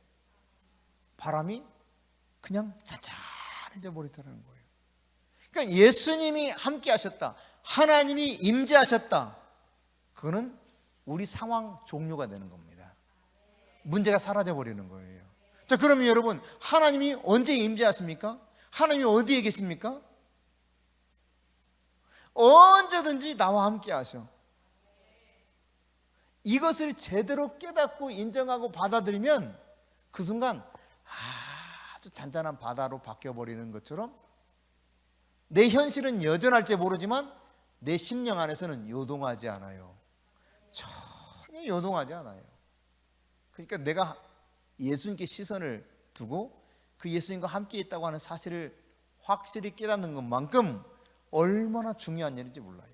바람이 그냥 잔잔해져 버리더라는 거예요. 그러니까 예수님이 함께 하셨다, 하나님이 임재하셨다, 그거는 우리 상황 종료가 되는 겁니다. 문제가 사라져 버리는 거예요. 자 그러면 여러분 하나님이 언제 임재하십니까? 하나님이 어디에 계십니까? 언제든지 나와 함께 하셔. 이것을 제대로 깨닫고 인정하고 받아들이면 그 순간 아주 잔잔한 바다로 바뀌어버리는 것처럼 내 현실은 여전할지 모르지만 내 심령 안에서는 요동하지 않아요. 전혀 요동하지 않아요. 그러니까 내가 예수님께 시선을 두고 그 예수님과 함께 있다고 하는 사실을 확실히 깨닫는 것만큼 얼마나 중요한 일인지 몰라요.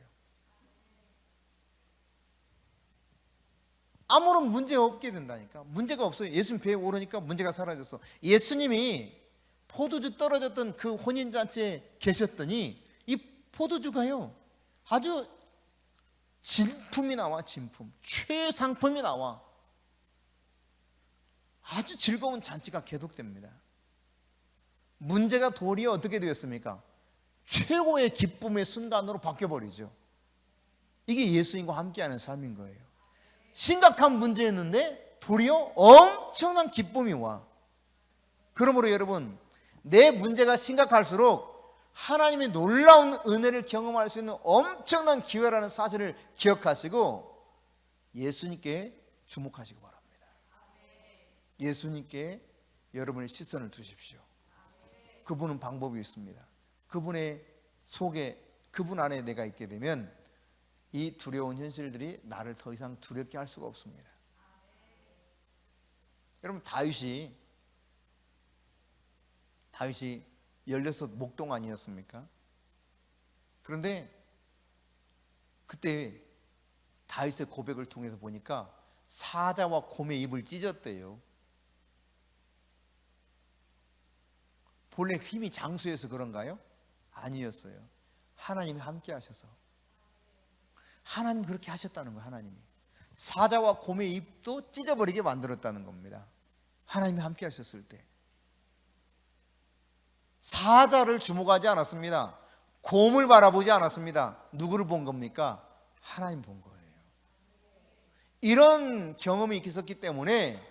아무런 문제가 없게 된다니까. 문제가 없어요. 예수님 배에 오르니까 문제가 사라졌어. 예수님이 포도주 떨어졌던 그 혼인잔치에 계셨더니 이 포도주가요 아주 진품이 나와. 진품, 최상품이 나와. 아주 즐거운 잔치가 계속됩니다. 문제가 도리어 어떻게 되었습니까? 최고의 기쁨의 순간으로 바뀌어버리죠. 이게 예수님과 함께하는 삶인 거예요. 심각한 문제였는데 도리어 엄청난 기쁨이 와. 그러므로 여러분 내 문제가 심각할수록 하나님의 놀라운 은혜를 경험할 수 있는 엄청난 기회라는 사실을 기억하시고 예수님께 주목하시기 바랍니다. 예수님께 여러분의 시선을 두십시오. 그분은 방법이 있습니다. 그분의 속에, 그분 안에 내가 있게 되면 이 두려운 현실들이 나를 더 이상 두렵게 할 수가 없습니다. 여러분 다윗이 다윗이 16 목동 아니었습니까? 그런데 그때 다윗의 고백을 통해서 보니까 사자와 곰의 입을 찢었대요. 본래 힘이 장수해서 그런가요? 아니었어요. 하나님이 함께 하셔서. 하나님 그렇게 하셨다는 거예요. 하나님이 사자와 곰의 입도 찢어버리게 만들었다는 겁니다. 하나님이 함께 하셨을 때 사자를 주목하지 않았습니다. 곰을 바라보지 않았습니다. 누구를 본 겁니까? 하나님 본 거예요. 이런 경험이 있었기 때문에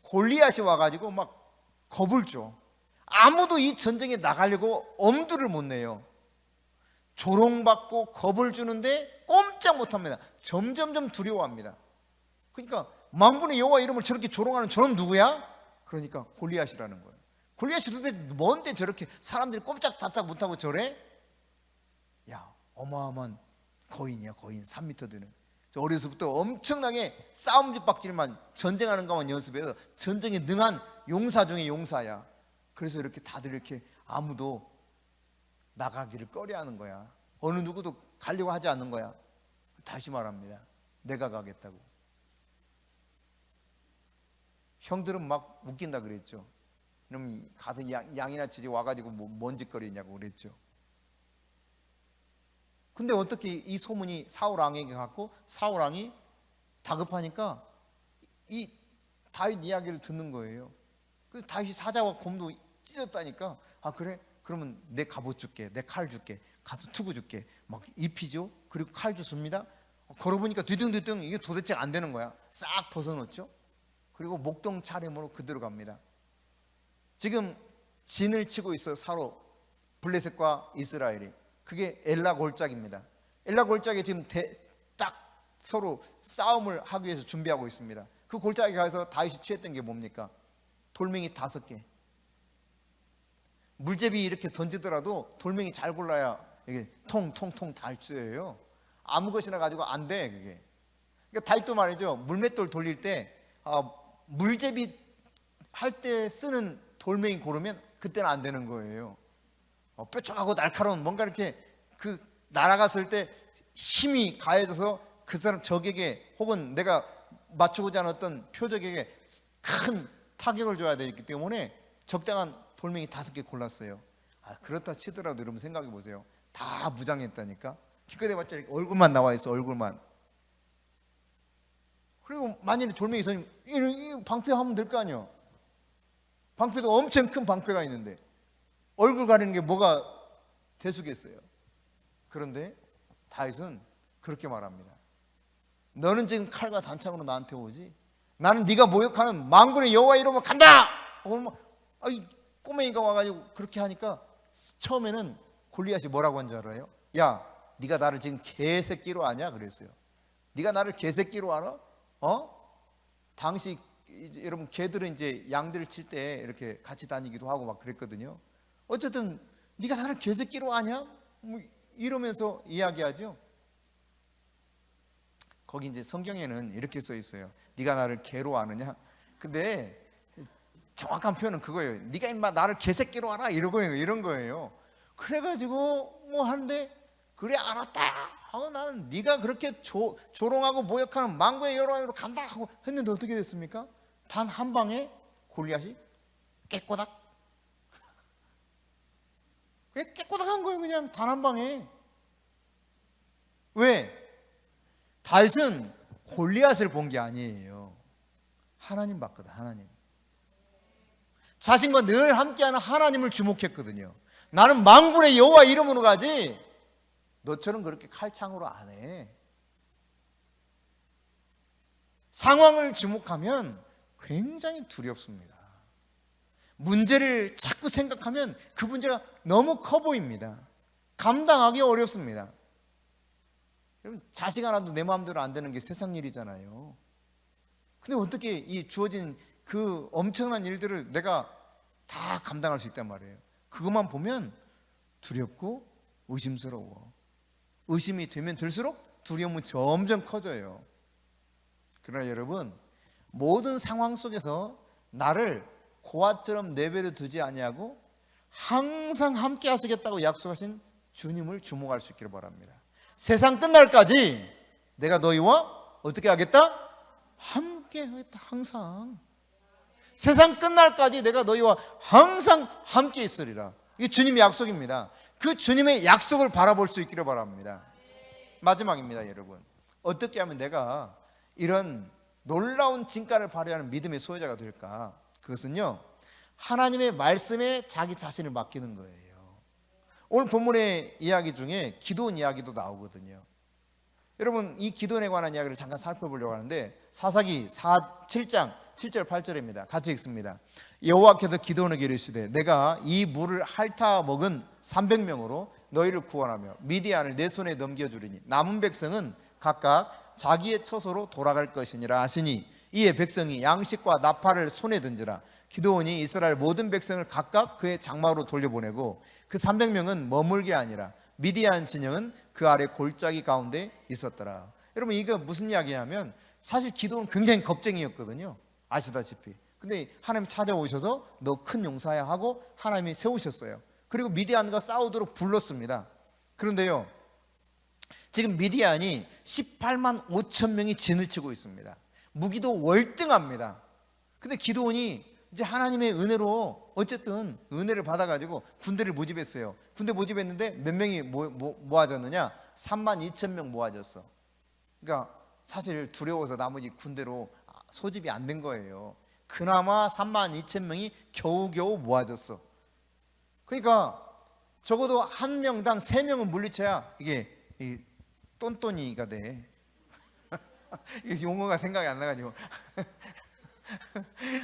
골리앗이 와가지고 막 겁을 줘. 아무도 이 전쟁에 나가려고 엄두를 못 내요. 조롱받고 겁을 주는데 꼼짝 못합니다. 점점점 두려워합니다. 그러니까 만군의 여호와 이름을 저렇게 조롱하는 저놈 누구야? 그러니까 골리앗이라는 거예요. 골리앗이 도대체 뭔데 저렇게 사람들이 꼼짝달싹 못하고 저래? 야, 어마어마한 거인이야. 거인 3m 되는. 어려서부터 엄청나게 싸움박질만 전쟁하는 것만 연습해서 전쟁에 능한 용사 중에 용사야. 그래서 이렇게 다들 이렇게 아무도 나가기를 꺼려하는 거야. 어느 누구도 가려고 하지 않는 거야. 다시 말합니다. 내가 가겠다고. 형들은 막 웃긴다 그랬죠. 그럼 가서 양이나 치지 와가지고 뭔 짓거리냐고 그랬죠. 근데 어떻게 이 소문이 사울 왕에게 갔고 사울 왕이 다급하니까 이 다윗 이야기를 듣는 거예요. 그래서 다윗이 사자와 곰도 찢었다니까. 아 그래? 그러면 내 갑옷 줄게, 내 칼 줄게, 가서 투구 줄게. 막 입히죠. 그리고 칼 줬습니다. 걸어보니까 뒤뚱뒤뚱 이게 도대체 안 되는 거야. 싹 벗어놓죠. 그리고 목동 차림으로 그대로 갑니다. 지금 진을 치고 있어요. 서로 블레셋과 이스라엘이. 그게 엘라 골짜기입니다. 엘라 골짜기에 지금 딱 서로 싸움을 하기 위해서 준비하고 있습니다. 그 골짜기 가서 다윗이 취했던 게 뭡니까? 돌멩이 5개. 물제비 이렇게 던지더라도 돌멩이 잘 골라야 이게 통통통 잘 쥐어요. 아무 것이나 가지고 안 돼 그게. 그러니까 다윗도 말이죠. 물맷돌 돌릴 때 물제비 할 때 쓰는 돌멩이 고르면 그때는 안 되는 거예요. 뾰족하고 날카로운 뭔가 이렇게 그 날아갔을 때 힘이 가해져서 그 사람 적에게 혹은 내가 맞추고자 하는 어떤 표적에게 큰 타격을 줘야 되기 때문에 적당한 돌멩이 5개 골랐어요. 그렇다 치더라도 여러분 생각해 보세요. 다 무장했다니까. 기껏 해봤자 얼굴만 나와 있어. 얼굴만. 그리고 만일에 돌멩이 던지면 방패하면 될 거 아니에요. 방패도 엄청 큰 방패가 있는데 얼굴 가리는 게 뭐가 대수겠어요. 그런데 다윗은 그렇게 말합니다. 너는 지금 칼과 단창으로 나한테 오지? 나는 네가 모욕하는 만군의 여호와 이름으로 간다! 꼬맹이가 와가지고 그렇게 하니까 처음에는 골리앗이 뭐라고 한 줄 알아요? 야, 네가 나를 지금 개새끼로 아냐? 그랬어요. 네가 나를 개새끼로 알아? 당시 여러분 개들은 이제 양들을 칠 때 이렇게 같이 다니기도 하고 막 그랬거든요. 어쨌든 네가 나를 개새끼로 아냐? 뭐 이러면서 이야기하죠. 거기 이제 성경에는 이렇게 써 있어요. 네가 나를 개로 아느냐? 근데 정확한 표현은 그거예요. 네가 임마 나를 개새끼로 알아? 이런 거예요. 그래가지고 뭐 하는데 그래 알았다 하고 나는 네가 그렇게 조롱하고 모욕하는 만군의 여호와로 간다 하고 했는데 어떻게 됐습니까? 단 한 방에 골리앗이 깨꼬닥. 그냥 깨꼬닥한 거예요. 그냥 단 한 방에. 왜? 다윗은 골리앗을 본 게 아니에요. 하나님 봤거든. 하나님. 자신과 늘 함께하는 하나님을 주목했거든요. 나는 만군의 여호와 이름으로 가지 너처럼 그렇게 칼창으로 안 해. 상황을 주목하면 굉장히 두렵습니다. 문제를 자꾸 생각하면 그 문제가 너무 커 보입니다. 감당하기 어렵습니다. 여러분, 자식 하나도 내 마음대로 안 되는 게 세상 일이잖아요. 근데 어떻게 이 주어진 그 엄청난 일들을 내가 다 감당할 수 있단 말이에요. 그것만 보면 두렵고 의심스러워. 의심이 되면 들수록 두려움은 점점 커져요. 그러나 여러분, 모든 상황 속에서 나를 고아처럼 내버려 두지 아니하고 항상 함께 하시겠다고 약속하신 주님을 주목할 수 있기를 바랍니다. 세상 끝날까지 내가 너희와 어떻게 하겠다? 함께 하겠다. 항상. 세상 끝날까지 내가 너희와 항상 함께 있으리라. 이게 주님의 약속입니다. 그 주님의 약속을 바라볼 수 있기를 바랍니다. 마지막입니다, 여러분. 어떻게 하면 내가 이런 놀라운 진가를 발휘하는 믿음의 소유자가 될까? 그것은요, 하나님의 말씀에 자기 자신을 맡기는 거예요. 오늘 본문의 이야기 중에 기도원 이야기도 나오거든요. 여러분, 이 기도원에 관한 이야기를 잠깐 살펴보려고 하는데 사사기 7장 7절 8절입니다. 같이 읽습니다. 여호와께서 기도원에게 이르시되 내가 이 물을 핥아 먹은 300명으로 너희를 구원하며 미디안을 내 손에 넘겨주리니 남은 백성은 각각 자기의 처소로 돌아갈 것이니라 하시니 이에 백성이 양식과 나팔을 손에 든지라. 기도원이 이스라엘 모든 백성을 각각 그의 장막으로 돌려보내고 그 300명은 머물게 아니라 미디안 진영은 그 아래 골짜기 가운데 있었더라. 여러분, 이거 무슨 이야기냐면 사실 기도는 굉장히 겁쟁이였거든요. 아시다시피. 근데 하나님 찾아오셔서 너 큰 용사야 하고 하나님이 세우셨어요. 그리고 미디안과 싸우도록 불렀습니다. 그런데요, 지금 미디안이 18만 5천 명이 진을 치고 있습니다. 무기도 월등합니다. 근데 기도원이 이제 하나님의 은혜로 어쨌든 은혜를 받아가지고 군대를 모집했어요. 군대 모집했는데 몇 명이 모아졌느냐? 3만 2천 명 모아졌어. 그러니까 사실 두려워서 나머지 군대로 소집이 안 된 거예요. 그나마 3만 2천 명이 겨우겨우 모아졌어. 그러니까 적어도 한 명당 3명은 물리쳐야 이게 똔똔이가 돼. 이게 용어가 생각이 안 나가지고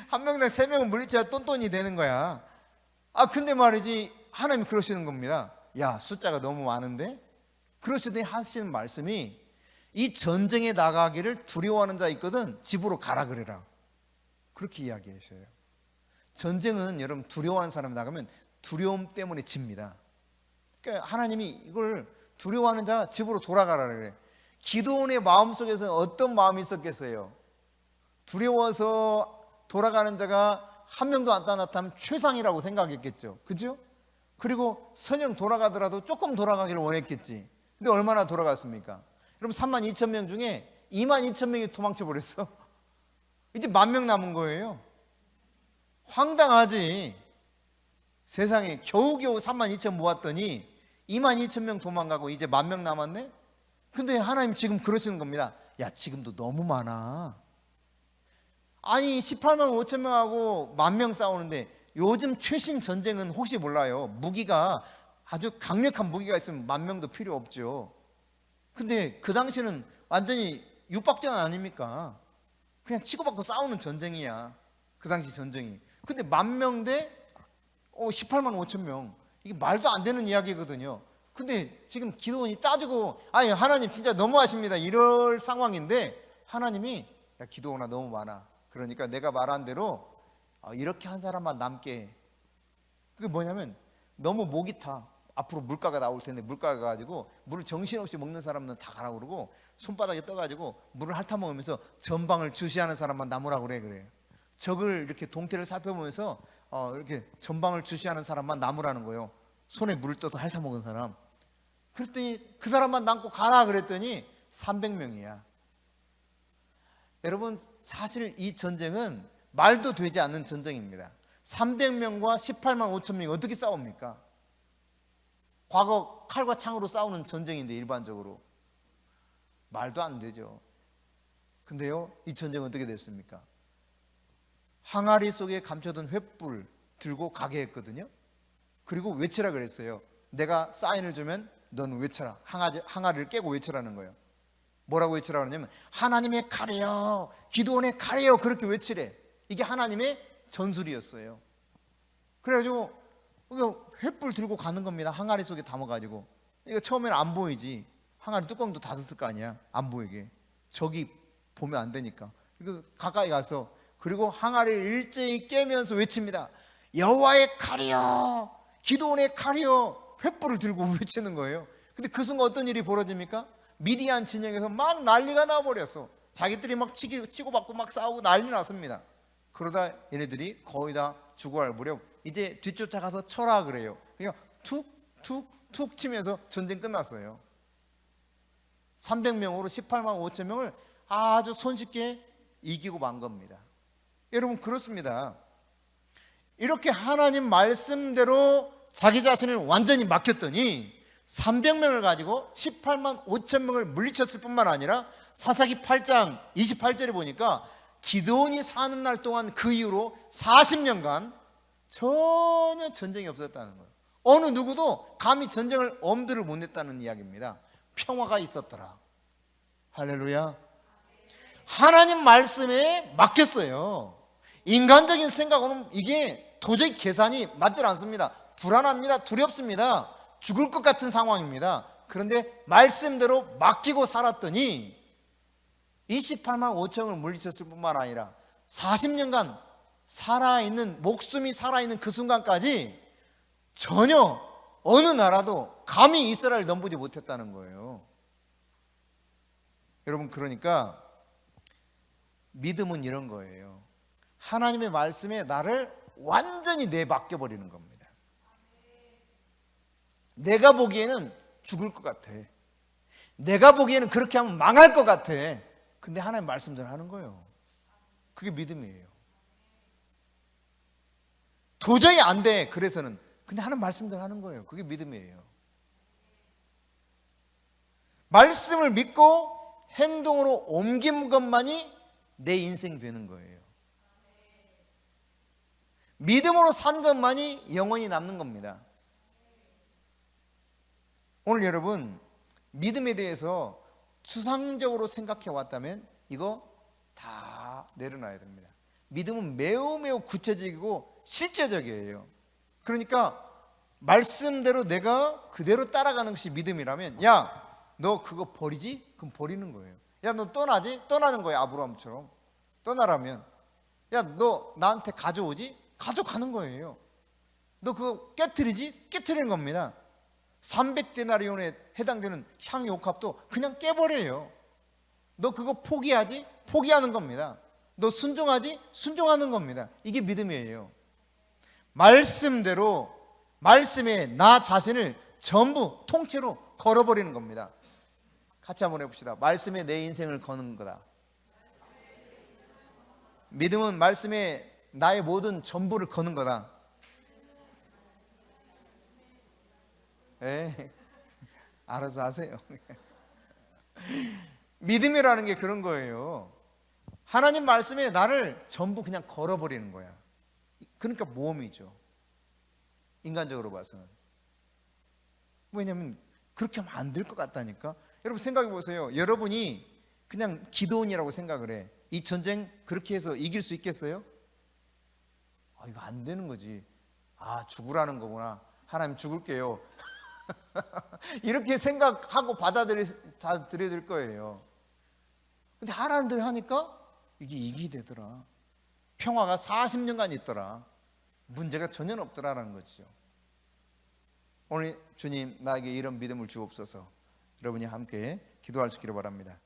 한 명당 3명은 물리쳐야 똔똔이 되는 거야. 근데 말이지 하나님이 그러시는 겁니다. 야, 숫자가 너무 많은데? 그러시더니 하시는 말씀이 이 전쟁에 나가기를 두려워하는 자 있거든 집으로 가라 그래라. 그렇게 이야기하셔요. 전쟁은 여러분 두려워하는 사람이 나가면 두려움 때문에 집니다. 그러니까 하나님이 이걸 두려워하는 자 집으로 돌아가라 그래. 기도원의 마음속에서는 어떤 마음이 있었겠어요? 두려워서 돌아가는 자가 한 명도 안 나타나면 최상이라고 생각했겠죠. 그죠? 그리고 설령 돌아가더라도 조금 돌아가기를 원했겠지. 근데 얼마나 돌아갔습니까? 여러분 3만 2천 명 중에 2만 2천 명이 도망쳐 버렸어. 이제 10,000명 남은 거예요. 황당하지. 세상에 겨우겨우 3만 2천 모았더니 2만 2천 명 도망가고 이제 10,000명 남았네. 근데 하나님 지금 그러시는 겁니다. 야, 지금도 너무 많아. 아니 18만 5천 명하고 10,000명 싸우는데 요즘 최신 전쟁은 혹시 몰라요. 무기가 아주 강력한 무기가 있으면 10,000명도 필요 없죠. 근데 그 당시는 완전히 육박전 아닙니까? 그냥 치고받고 싸우는 전쟁이야. 그 당시 전쟁이. 근데 10,000명 대 18만 5천 명. 이게 말도 안 되는 이야기거든요. 근데 지금 기도원이 따지고 아니 하나님 진짜 너무하십니다. 이럴 상황인데 하나님이 야, 기도원아 너무 많아. 그러니까 내가 말한 대로 이렇게 한 사람만 남게 해. 그게 뭐냐면 너무 목이 타. 앞으로 물가가 나올 텐데 물가가 가지고 물을 정신없이 먹는 사람은 다 가라고 그러고 손바닥에 떠가지고 물을 핥아 먹으면서 전방을 주시하는 사람만 남으라고 그래. 적을 이렇게 동태를 살펴보면서 이렇게 전방을 주시하는 사람만 남으라는 거예요. 손에 물을 떠서 핥아 먹은 사람. 그랬더니 그 사람만 남고 가라 그랬더니 300명이야. 여러분 사실 이 전쟁은 말도 되지 않는 전쟁입니다. 300명과 18만 5천 명이 어떻게 싸웁니까? 과거 칼과 창으로 싸우는 전쟁인데 일반적으로 말도 안 되죠. 근데요, 이 전쟁은 어떻게 됐습니까? 항아리 속에 감춰둔 횃불 들고 가게 했거든요. 그리고 외치라 그랬어요. 내가 사인을 주면 넌 외쳐라. 항아리를 깨고 외치라는 거예요. 뭐라고 외치라 그러냐면 하나님의 칼이요, 기도원의 칼이요, 그렇게 외치래. 이게 하나님의 전술이었어요. 그래가지고 횃불 들고 가는 겁니다. 항아리 속에 담아가지고. 이거 처음에는 안 보이지. 항아리 뚜껑도 닫았을 거 아니야. 안 보이게. 적이 보면 안 되니까. 이거 가까이 가서 그리고 항아리를 일제히 깨면서 외칩니다. 여호와의 칼이요, 기도원의 칼이요. 횃불을 들고 외치는 거예요. 근데 그 순간 어떤 일이 벌어집니까? 미디안 진영에서 막 난리가 나버렸어. 자기들이 막 치고받고 막 싸우고 난리 났습니다. 그러다 얘네들이 거의 다 죽어갈 무렵 이제 뒤쫓아가서 쳐라 그래요. 그러니까 툭툭툭 치면서 전쟁 끝났어요. 300명으로 18만 5천 명을 아주 손쉽게 이기고 만 겁니다. 여러분 그렇습니다. 이렇게 하나님 말씀대로 자기 자신을 완전히 맡겼더니 300명을 가지고 18만 5천 명을 물리쳤을 뿐만 아니라 사사기 8장 28절에 보니까 기드온이 사는 날 동안 그 이후로 40년간 전혀 전쟁이 없었다는 거예요. 어느 누구도 감히 전쟁을 엄두를 못 냈다는 이야기입니다. 평화가 있었더라. 할렐루야. 하나님 말씀에 맡겼어요. 인간적인 생각으로는 이게 도저히 계산이 맞질 않습니다. 불안합니다. 두렵습니다. 죽을 것 같은 상황입니다. 그런데 말씀대로 맡기고 살았더니 28만 5천을 물리쳤을 뿐만 아니라 40년간 살아있는, 목숨이 살아있는 그 순간까지 전혀 어느 나라도 감히 이스라엘을 넘보지 못했다는 거예요. 여러분 그러니까 믿음은 이런 거예요. 하나님의 말씀에 나를 완전히 내맡겨 버리는 겁니다. 내가 보기에는 죽을 것 같아. 내가 보기에는 그렇게 하면 망할 것 같아. 근데 하나님 말씀대로 하는 거예요. 그게 믿음이에요. 도저히 안 돼. 그래서는 근데 하나님 말씀대로 하는 거예요. 그게 믿음이에요. 말씀을 믿고 행동으로 옮긴 것만이 내 인생 되는 거예요. 믿음으로 산 것만이 영원히 남는 겁니다. 오늘 여러분 믿음에 대해서 추상적으로 생각해 왔다면 이거 다 내려놔야 됩니다. 믿음은 매우 매우 구체적이고 실제적이에요. 그러니까 말씀대로 내가 그대로 따라가는 것이 믿음이라면 야 너 그거 버리지? 그럼 버리는 거예요. 야 너 떠나지? 떠나는 거예요. 아브라함처럼 떠나라면 야 너 나한테 가져오지? 가져가는 거예요. 너 그거 깨트리지? 깨트리는 겁니다. 300데나리온에 해당되는 향유 옥합도 그냥 깨버려요. 너 그거 포기하지? 포기하는 겁니다. 너 순종하지? 순종하는 겁니다. 이게 믿음이에요. 말씀대로 말씀에 나 자신을 전부 통째로 걸어버리는 겁니다. 같이 한번 해봅시다. 말씀에 내 인생을 거는 거다. 믿음은 말씀에 나의 모든 전부를 거는 거다. 알아서 하세요. 믿음이라는 게 그런 거예요. 하나님 말씀에 나를 전부 그냥 걸어버리는 거야. 그러니까 모험이죠. 인간적으로 봐서는. 왜냐하면 그렇게 하면 안 될 것 같다니까. 여러분 생각해 보세요. 여러분이 그냥 기도원이라고 생각을 해. 이 전쟁 그렇게 해서 이길 수 있겠어요? 이거 안 되는 거지. 죽으라는 거구나. 하나님 죽을게요. 이렇게 생각하고 받아들여야 될 거예요. 근데 하나님들 하니까 이게 이기게 되더라. 평화가 40년간 있더라. 문제가 전혀 없더라라는 거죠. 오늘 주님 나에게 이런 믿음을 주옵소서. 여러분이 함께 기도할 수 있기를 바랍니다.